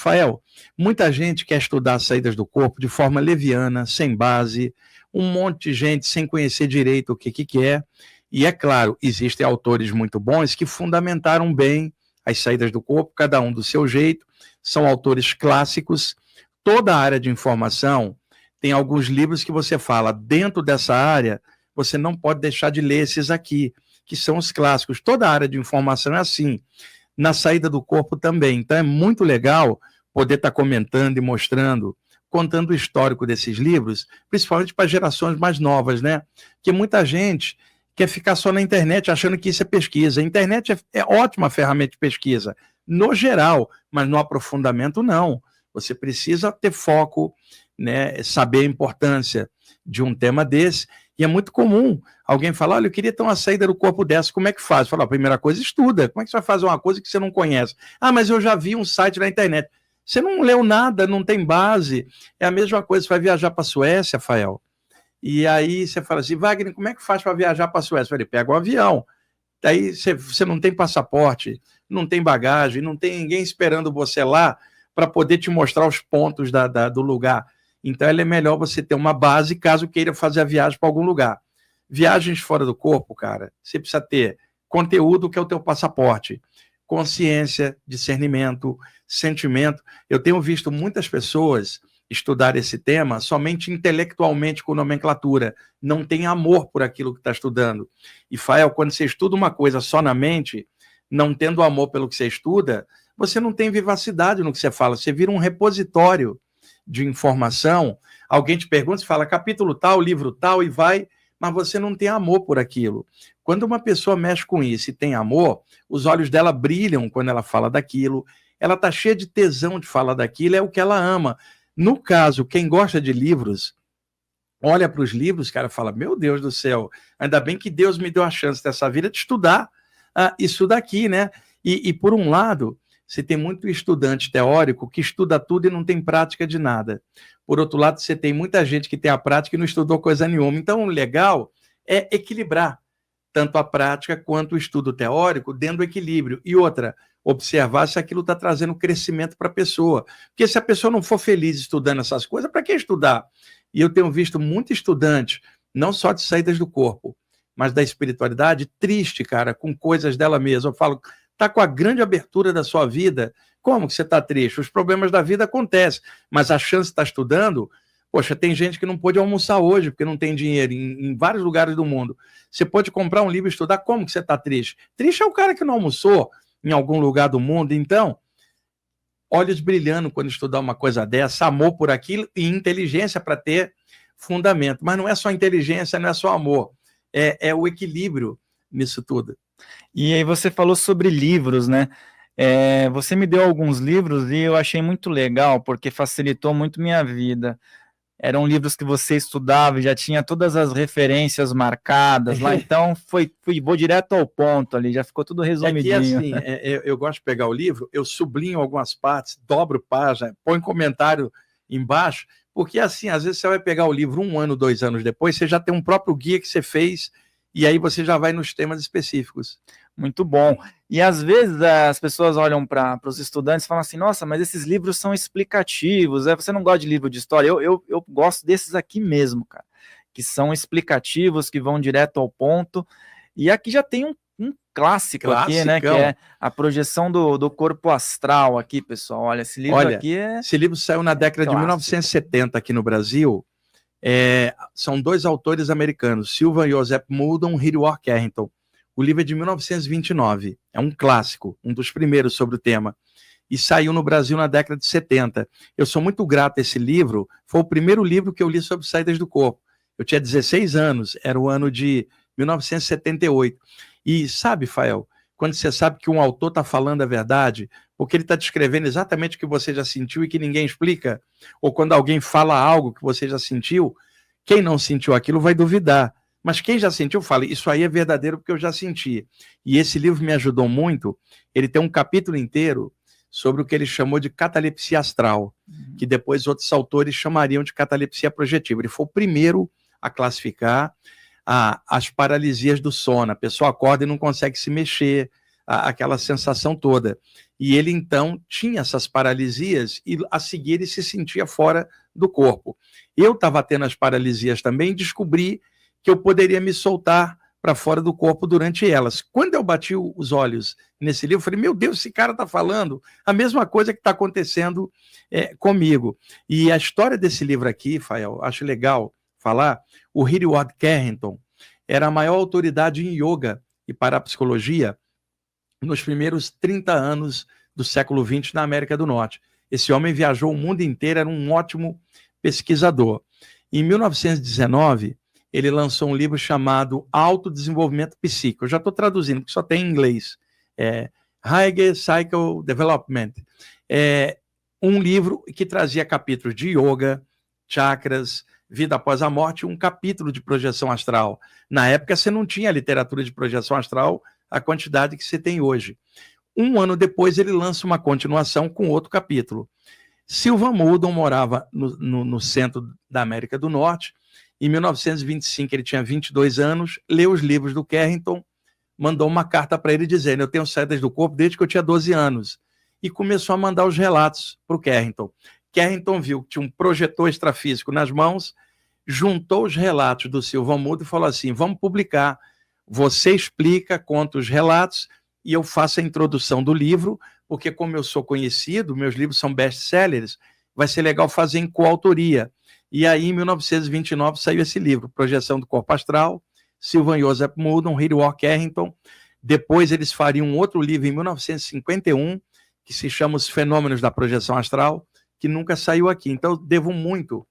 Rafael, muita gente quer estudar as saídas do corpo de forma leviana, sem base, um monte de gente sem conhecer direito o que é. E é claro, existem autores muito bons que fundamentaram bem as saídas do corpo, cada um do seu jeito, são autores clássicos. Toda a área de informação tem alguns livros que você fala, dentro dessa área, você não pode deixar de ler esses aqui, que são os clássicos. Toda a área de informação é assim, na saída do corpo também. Então é muito legal poder estar comentando e mostrando, contando o histórico desses livros, principalmente para gerações mais novas, né? Porque muita gente quer ficar só na internet achando que isso é pesquisa. A internet é ótima ferramenta de pesquisa, no geral, mas no aprofundamento não. Você precisa ter foco, né, saber a importância de um tema desse, e é muito comum alguém falar, olha, eu queria ter uma saída do corpo dessa, como é que faz? Fala, a primeira coisa, estuda. Como é que você vai fazer uma coisa que você não conhece? Ah, mas eu já vi um site na internet. Você não leu nada, não tem base. É a mesma coisa, você vai viajar para a Suécia, Rafael, e aí você fala assim, Wagner, como é que faz para viajar para a Suécia? Eu falei, pega um avião. Daí você não tem passaporte, não tem bagagem, não tem ninguém esperando você lá para poder te mostrar os pontos do lugar. Então, é melhor você ter uma base caso queira fazer a viagem para algum lugar. Viagens fora do corpo, cara, você precisa ter conteúdo, que é o teu passaporte, consciência, discernimento, sentimento. Eu tenho visto muitas pessoas estudar esse tema somente intelectualmente com nomenclatura, não tem amor por aquilo que está estudando. E, Fael, quando você estuda uma coisa só na mente, não tendo amor pelo que você estuda, você não tem vivacidade no que você fala, você vira um repositório de informação, alguém te pergunta, você fala capítulo tal, livro tal, e vai, mas você não tem amor por aquilo. Quando uma pessoa mexe com isso e tem amor, os olhos dela brilham quando ela fala daquilo, ela está cheia de tesão de falar daquilo, é o que ela ama. No caso, quem gosta de livros, olha para os livros, cara, fala, meu Deus do céu, ainda bem que Deus me deu a chance dessa vida de estudar isso daqui, né? E por um lado, você tem muito estudante teórico que estuda tudo e não tem prática de nada. Por outro lado, você tem muita gente que tem a prática e não estudou coisa nenhuma. Então, o legal é equilibrar tanto a prática quanto o estudo teórico dentro do equilíbrio. E outra, observar se aquilo está trazendo crescimento para a pessoa. Porque se a pessoa não for feliz estudando essas coisas, para que estudar? E eu tenho visto muito estudante, não só de saídas do corpo, mas da espiritualidade, triste, cara, com coisas dela mesma. Eu falo, está com a grande abertura da sua vida, como que você está triste? Os problemas da vida acontecem, mas a chance de estar estudando, poxa, tem gente que não pôde almoçar hoje, porque não tem dinheiro em vários lugares do mundo. Você pode comprar um livro e estudar, como que você está triste? Triste é o cara que não almoçou em algum lugar do mundo. Então, olhos brilhando quando estudar uma coisa dessa, amor por aquilo e inteligência para ter fundamento. Mas não é só inteligência, não é só amor, é o equilíbrio nisso tudo. E aí você falou sobre livros, né? Você me deu alguns livros e eu achei muito legal, porque facilitou muito minha vida. Eram livros que você estudava e já tinha todas as referências marcadas lá, então vou direto ao ponto ali, já ficou tudo resumidinho. Aqui, assim, eu gosto de pegar o livro, eu sublinho algumas partes, dobro página, põe comentário embaixo, porque assim, às vezes você vai pegar o livro 1 ano, 2 anos depois, você já tem um próprio guia que você fez, e aí você já vai nos temas específicos. Muito bom. E às vezes as pessoas olham para os estudantes e falam assim, nossa, mas esses livros são explicativos, você não gosta de livro de história? Eu gosto desses aqui mesmo, cara, que são explicativos, que vão direto ao ponto. E aqui já tem um clássico aqui, né, que é a projeção do corpo astral aqui, pessoal. Olha, esse livro aqui Esse livro saiu na década de 1970 aqui no Brasil. São 2 autores americanos, Sylvan Joseph Muldon e Hirior Carrington. O livro é de 1929, é um clássico, um dos primeiros sobre o tema, e saiu no Brasil na década de 70. Eu sou muito grato a esse livro, foi o primeiro livro que eu li sobre saídas do corpo. Eu tinha 16 anos, era o ano de 1978. E sabe, Fael, quando você sabe que um autor está falando a verdade, porque ele está descrevendo exatamente o que você já sentiu e que ninguém explica, ou quando alguém fala algo que você já sentiu, quem não sentiu aquilo vai duvidar. Mas quem já sentiu, fala, isso aí é verdadeiro porque eu já senti. E esse livro me ajudou muito. Ele tem um capítulo inteiro sobre o que ele chamou de catalepsia astral, que depois outros autores chamariam de catalepsia projetiva. Ele foi o primeiro a classificar as paralisias do sono. A pessoa acorda e não consegue se mexer, aquela sensação toda. E ele, então, tinha essas paralisias e, a seguir, ele se sentia fora do corpo. Eu estava tendo as paralisias também e descobri que eu poderia me soltar para fora do corpo durante elas. Quando eu bati os olhos nesse livro, eu falei, meu Deus, esse cara está falando a mesma coisa que está acontecendo comigo. E a história desse livro aqui, Fael, acho legal falar, o Hiriward Carrington era a maior autoridade em yoga e parapsicologia nos primeiros 30 anos do século XX na América do Norte. Esse homem viajou o mundo inteiro, era um ótimo pesquisador. Em 1919, ele lançou um livro chamado Autodesenvolvimento Psíquico. Eu já estou traduzindo, porque só tem em inglês. Higher Psycho Development. Um livro que trazia capítulos de yoga, chakras, vida após a morte, um capítulo de projeção astral. Na época, você não tinha literatura de projeção astral a quantidade que você tem hoje. Um ano depois, ele lança uma continuação com outro capítulo. Sylvan Muldon morava no centro da América do Norte. Em 1925, ele tinha 22 anos, leu os livros do Carrington, mandou uma carta para ele dizendo, eu tenho saídas do corpo desde que eu tinha 12 anos. E começou a mandar os relatos para o Carrington. Carrington viu que tinha um projetor extrafísico nas mãos, juntou os relatos do Sylvan Muldon e falou assim, vamos publicar. Você explica, conta os relatos e eu faço a introdução do livro, porque como eu sou conhecido, meus livros são best-sellers, vai ser legal fazer em coautoria. E aí, em 1929, saiu esse livro, Projeção do Corpo Astral, Sylvan Joseph Muldon, Hiriward Carrington. Depois eles fariam um outro livro em 1951, que se chama Os Fenômenos da Projeção Astral, que nunca saiu aqui. Então, eu devo muito,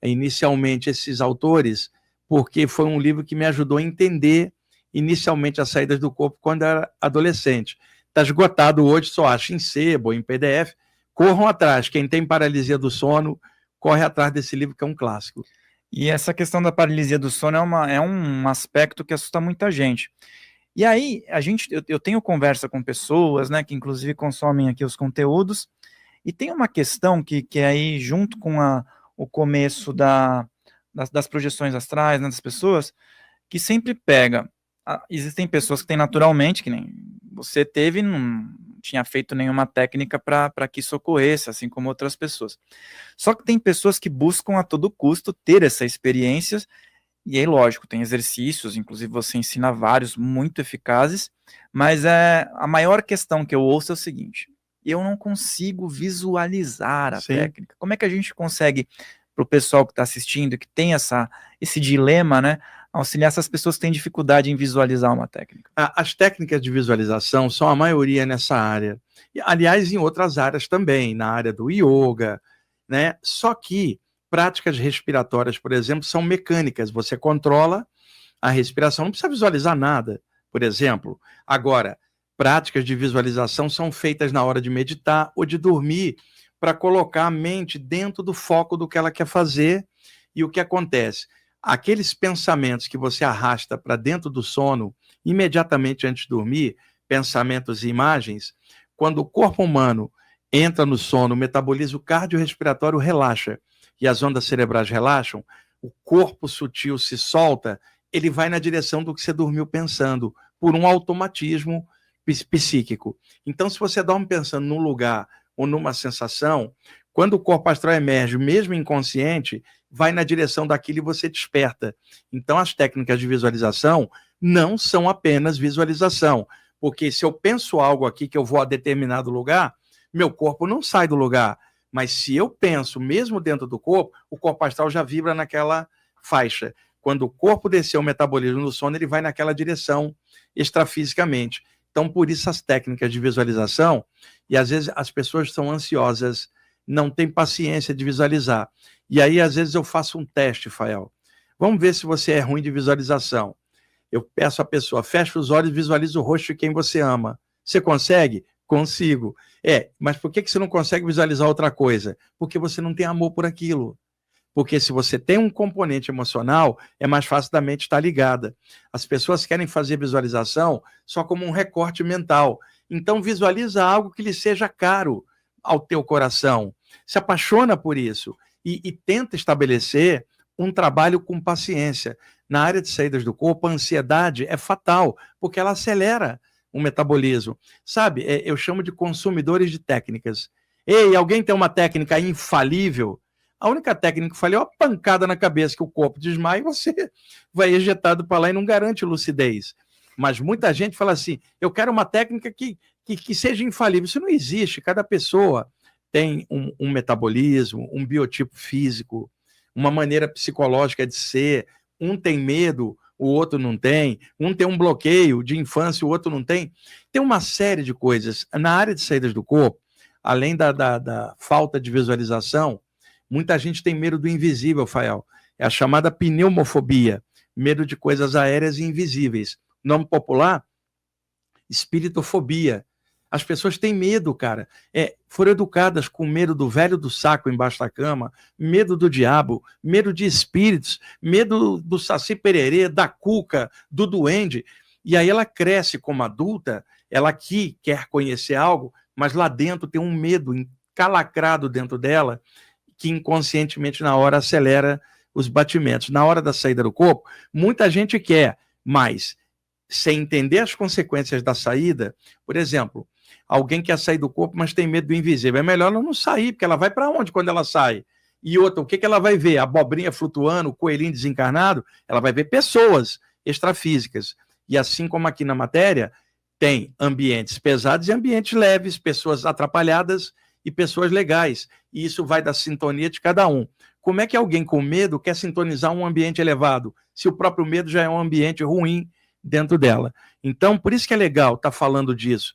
inicialmente, esses autores, porque foi um livro que me ajudou a entender, inicialmente, as saídas do corpo quando eu era adolescente. Está esgotado hoje, só acha em sebo, em PDF. Corram atrás. Quem tem paralisia do sono, corre atrás desse livro, que é um clássico. E essa questão da paralisia do sono é um aspecto que assusta muita gente. E aí, eu tenho conversa com pessoas, né, que inclusive consomem aqui os conteúdos, e tem uma questão que aí, junto com o começo das projeções astrais, né, das pessoas, que sempre pega. Existem pessoas que têm naturalmente, que nem você teve, não tinha feito nenhuma técnica para que isso ocorresse, assim como outras pessoas. Só que tem pessoas que buscam a todo custo ter essa experiência, e aí, lógico, tem exercícios, inclusive você ensina vários muito eficazes, mas a maior questão que eu ouço é o seguinte, eu não consigo visualizar a técnica. Como é que a gente consegue, para o pessoal que está assistindo, que tem esse dilema, né, auxiliar essas pessoas que têm dificuldade em visualizar uma técnica? As técnicas de visualização são a maioria nessa área. E, aliás, em outras áreas também, na área do yoga, né? Só que práticas respiratórias, por exemplo, são mecânicas. Você controla a respiração, não precisa visualizar nada, por exemplo. Agora, práticas de visualização são feitas na hora de meditar ou de dormir, para colocar a mente dentro do foco do que ela quer fazer. E o que acontece? Aqueles pensamentos que você arrasta para dentro do sono, imediatamente antes de dormir, pensamentos e imagens, quando o corpo humano entra no sono, o metabolismo cardiorrespiratório relaxa e as ondas cerebrais relaxam, o corpo sutil se solta, ele vai na direção do que você dormiu pensando, por um automatismo psíquico. Então, se você dorme pensando num lugar ou numa sensação, quando o corpo astral emerge, mesmo inconsciente, vai na direção daquilo e você desperta. Então, as técnicas de visualização não são apenas visualização, porque se eu penso algo aqui que eu vou a determinado lugar, meu corpo não sai do lugar, mas se eu penso mesmo dentro do corpo, o corpo astral já vibra naquela faixa. Quando o corpo descer o metabolismo no sono, ele vai naquela direção extrafisicamente. Então, por isso as técnicas de visualização, e às vezes as pessoas são ansiosas, não têm paciência de visualizar. E aí, às vezes, eu faço um teste, Fael. Vamos ver se você é ruim de visualização. Eu peço à pessoa, fecha os olhos e visualiza o rosto de quem você ama. Você consegue? Consigo. Mas por que você não consegue visualizar outra coisa? Porque você não tem amor por aquilo. Porque se você tem um componente emocional, é mais fácil da mente estar ligada. As pessoas querem fazer visualização só como um recorte mental. Então, visualiza algo que lhe seja caro ao teu coração. Se apaixona por isso e tenta estabelecer um trabalho com paciência. Na área de saídas do corpo, a ansiedade é fatal, porque ela acelera um metabolismo. Sabe, eu chamo de consumidores de técnicas. Ei, alguém tem uma técnica infalível? A única técnica que falha é uma pancada na cabeça, que o corpo desmaia e você vai ejetado para lá e não garante lucidez. Mas muita gente fala assim, eu quero uma técnica que seja infalível. Isso não existe. Cada pessoa tem um metabolismo, um biotipo físico, uma maneira psicológica de ser. Um tem medo, o outro não tem. Um tem um bloqueio de infância, o outro não tem. Tem uma série de coisas. Na área de saídas do corpo, além da falta de visualização, muita gente tem medo do invisível, Fael. É a chamada pneumofobia, medo de coisas aéreas e invisíveis. Nome popular, espiritofobia. As pessoas têm medo, cara. Foram educadas com medo do velho do saco embaixo da cama, medo do diabo, medo de espíritos, medo do saci pererê, da cuca, do duende. E aí ela cresce como adulta, ela aqui quer conhecer algo, mas lá dentro tem um medo encalacrado dentro dela, que inconscientemente na hora acelera os batimentos. Na hora da saída do corpo, muita gente quer, mas sem entender as consequências da saída, por exemplo, alguém quer sair do corpo, mas tem medo do invisível. É melhor ela não sair, porque ela vai para onde quando ela sai? E outra, o que ela vai ver? A abobrinha flutuando, o coelhinho desencarnado? Ela vai ver pessoas extrafísicas. E assim como aqui na matéria, tem ambientes pesados e ambientes leves, pessoas atrapalhadas e pessoas legais. E isso vai da sintonia de cada um. Como é que alguém com medo quer sintonizar um ambiente elevado, se o próprio medo já é um ambiente ruim dentro dela? Então, por isso que é legal estar falando disso.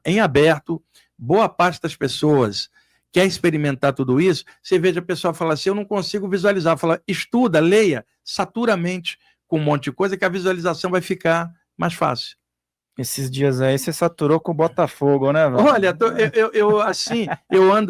Em aberto, boa parte das pessoas quer experimentar tudo isso. Você veja a pessoa falar assim, eu não consigo visualizar. Fala, estuda, leia, satura a mente com um monte de coisa que a visualização vai ficar mais fácil. Esses dias aí você saturou com o Botafogo, né, velho? Olha,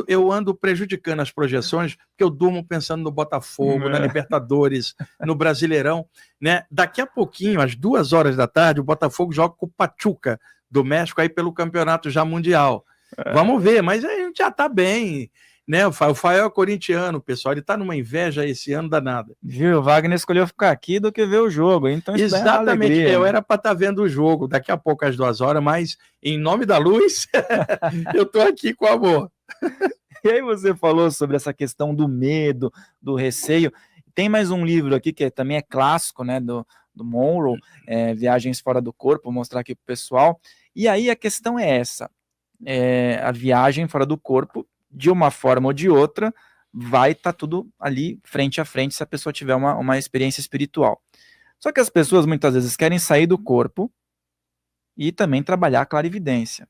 eu ando prejudicando as projeções, porque eu durmo pensando no Botafogo, na Libertadores, no Brasileirão, né? Daqui a pouquinho, às 2h da tarde, o Botafogo joga com o Pachuca do México aí pelo campeonato já mundial. Vamos ver, mas a gente já tá bem, né? O Fael é corintiano, pessoal, ele tá numa inveja esse ano danada. Viu, o Wagner escolheu ficar aqui do que ver o jogo, então isso exatamente, alegria, eu era para estar vendo o jogo daqui a pouco às 2h, mas em nome da luz, eu tô aqui com amor. E aí você falou sobre essa questão do medo, do receio. Tem mais um livro aqui que também é clássico, né, do Monroe, Viagens Fora do Corpo, vou mostrar aqui pro pessoal. E aí a questão é essa, a viagem fora do corpo, de uma forma ou de outra, vai estar tudo ali frente a frente se a pessoa tiver uma experiência espiritual. Só que as pessoas muitas vezes querem sair do corpo e também trabalhar a clarividência.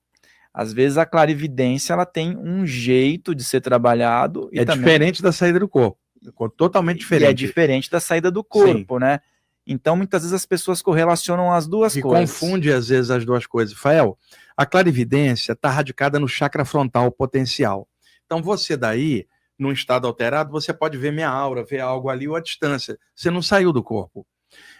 Às vezes a clarividência ela tem um jeito de ser trabalhado. E também diferente da saída do corpo. Totalmente diferente. E é diferente da saída do corpo, sim, né? Então, muitas vezes as pessoas correlacionam as duas coisas. Confunde, às vezes, as duas coisas. Fael, a clarividência está radicada no chakra frontal potencial. Então, você daí, num estado alterado, você pode ver minha aura, ver algo ali ou à distância. Você não saiu do corpo.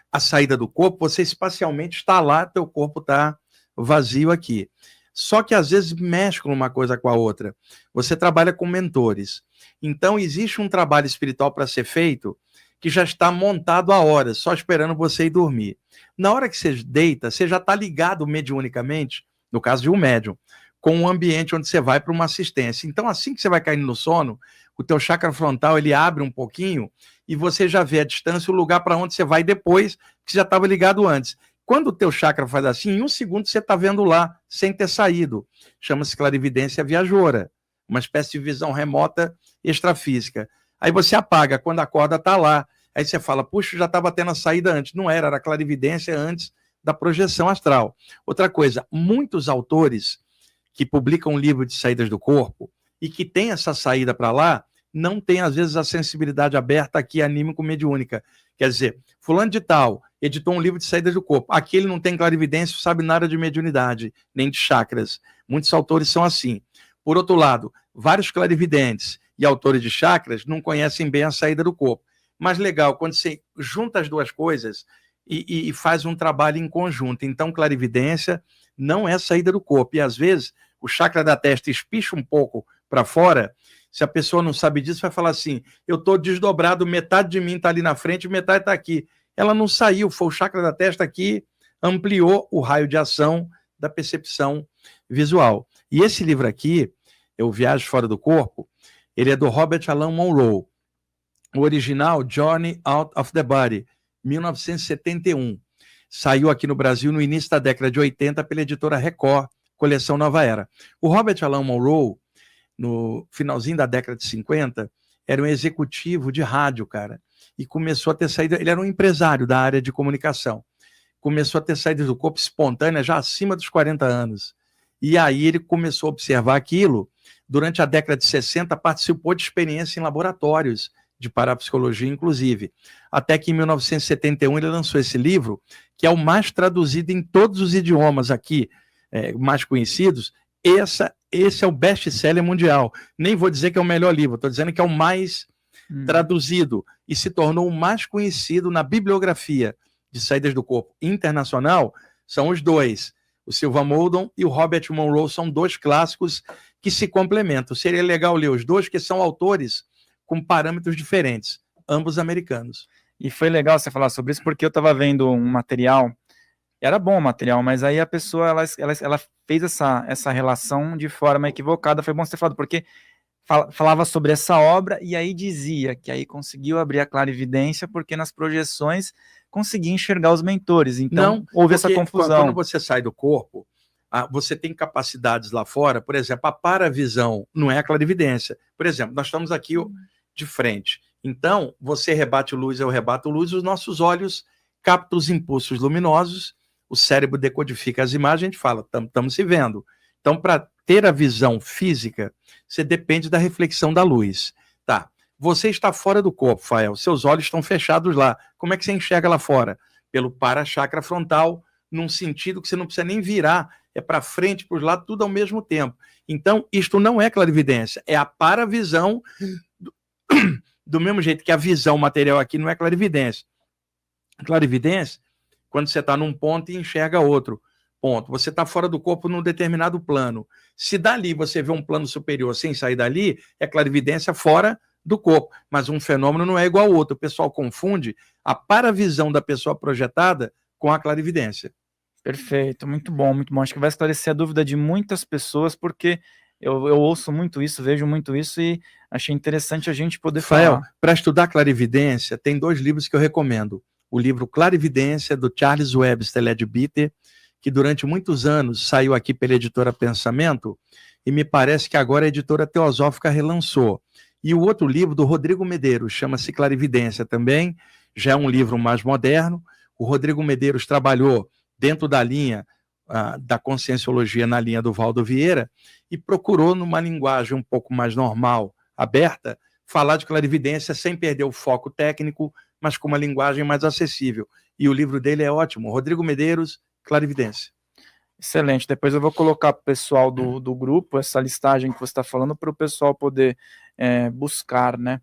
A saída do corpo, você espacialmente está lá, teu corpo está vazio aqui. Só que, às vezes, mescla uma coisa com a outra. Você trabalha com mentores. Então, existe um trabalho espiritual para ser feito que já está montado há horas, só esperando você ir dormir. Na hora que você deita, você já está ligado mediunicamente, no caso de um médium, com um ambiente onde você vai para uma assistência. Então, assim que você vai caindo no sono, o teu chakra frontal ele abre um pouquinho e você já vê a distância, o lugar para onde você vai depois, que já estava ligado antes. Quando o teu chakra faz assim, em 1 segundo você está vendo lá, sem ter saído. Chama-se clarividência viajoura, uma espécie de visão remota extrafísica. Aí você apaga, quando acorda está lá. Aí você fala, puxa, já estava tendo a saída antes. Não era, era clarividência antes da projeção astral. Outra coisa, muitos autores que publicam um livro de saídas do corpo e que tem essa saída para lá, não tem, às vezes, a sensibilidade aberta aqui, anímico-mediúnica. Quer dizer, fulano de tal editou um livro de saídas do corpo. Aqui ele não tem clarividência, não sabe nada de mediunidade, nem de chakras. Muitos autores são assim. Por outro lado, vários clarividentes e autores de chakras não conhecem bem a saída do corpo. Mas legal, quando você junta as duas coisas e faz um trabalho em conjunto. Então, clarividência não é saída do corpo. E, às vezes, o chakra da testa espicha um pouco para fora. Se a pessoa não sabe disso, vai falar assim, eu estou desdobrado, metade de mim está ali na frente, metade está aqui. Ela não saiu, foi o chakra da testa que ampliou o raio de ação da percepção visual. E esse livro aqui, O Viagem Fora do Corpo, ele é do Robert Alan Monroe. O original, Journey Out of the Body, 1971. Saiu aqui no Brasil no início da década de 80 pela editora Record, coleção Nova Era. O Robert Alan Monroe, no finalzinho da década de 50, era um executivo de rádio, cara, e começou a ter saída, ele era um empresário da área de comunicação, começou a ter saídas do corpo espontânea já acima dos 40 anos, e aí ele começou a observar aquilo. Durante a década de 60, participou de experiência em laboratórios de parapsicologia, inclusive, até que em 1971 ele lançou esse livro, que é o mais traduzido em todos os idiomas aqui, mais conhecidos. Esse é o best-seller mundial. Nem vou dizer que é o melhor livro, estou dizendo que é o mais traduzido, e se tornou o mais conhecido na bibliografia de saídas do corpo internacional. São os dois, o Silva Moldon e o Robert Monroe, são dois clássicos que se complementam. Seria legal ler os dois, que são autores com parâmetros diferentes, ambos americanos. E foi legal você falar sobre isso, porque eu estava vendo um material, era bom o material, mas aí a pessoa ela fez essa relação de forma equivocada. Foi bom você ter falado, porque falava sobre essa obra e aí dizia que aí conseguiu abrir a clarividência porque nas projeções conseguia enxergar os mentores. Então houve essa confusão. Quando você sai do corpo, você tem capacidades lá fora, por exemplo, a paravisão não é a clarividência. Por exemplo, nós estamos aqui de frente. Então, você rebate luz, eu rebato luz, os nossos olhos captam os impulsos luminosos, o cérebro decodifica as imagens, a gente fala, estamos se vendo. Então, para ter a visão física, você depende da reflexão da luz. Tá, você está fora do corpo, Fael, seus olhos estão fechados lá. Como é que você enxerga lá fora? Pelo para-chakra frontal, num sentido que você não precisa nem virar, é para frente, para os lados, tudo ao mesmo tempo. Então, isto não é clarividência, é a paravisão, do mesmo jeito que a visão material aqui não é clarividência. Clarividência, quando você está num ponto e enxerga outro ponto, você está fora do corpo num determinado plano. Se dali você vê um plano superior sem sair dali, é clarividência fora do corpo, mas um fenômeno não é igual ao outro. O pessoal confunde a paravisão da pessoa projetada com a clarividência. Perfeito, muito bom, muito bom. Acho que vai esclarecer a dúvida de muitas pessoas, porque eu ouço muito isso, vejo muito isso e achei interessante a gente poder falar. Para estudar clarividência, tem 2 livros que eu recomendo. O livro Clarividência, do Charles Webster Leadbeater, que durante muitos anos saiu aqui pela editora Pensamento, e me parece que agora a editora Teosófica relançou. E o outro livro, do Rodrigo Medeiros, chama-se Clarividência também, já é um livro mais moderno. O Rodrigo Medeiros trabalhou dentro da linha da conscienciologia, na linha do Valdo Vieira, e procurou, numa linguagem um pouco mais normal, aberta, falar de clarividência sem perder o foco técnico, mas com uma linguagem mais acessível. E o livro dele é ótimo, Rodrigo Medeiros, Clarividência. Excelente, depois eu vou colocar para o pessoal do grupo essa listagem que você está falando, para o pessoal poder buscar, né?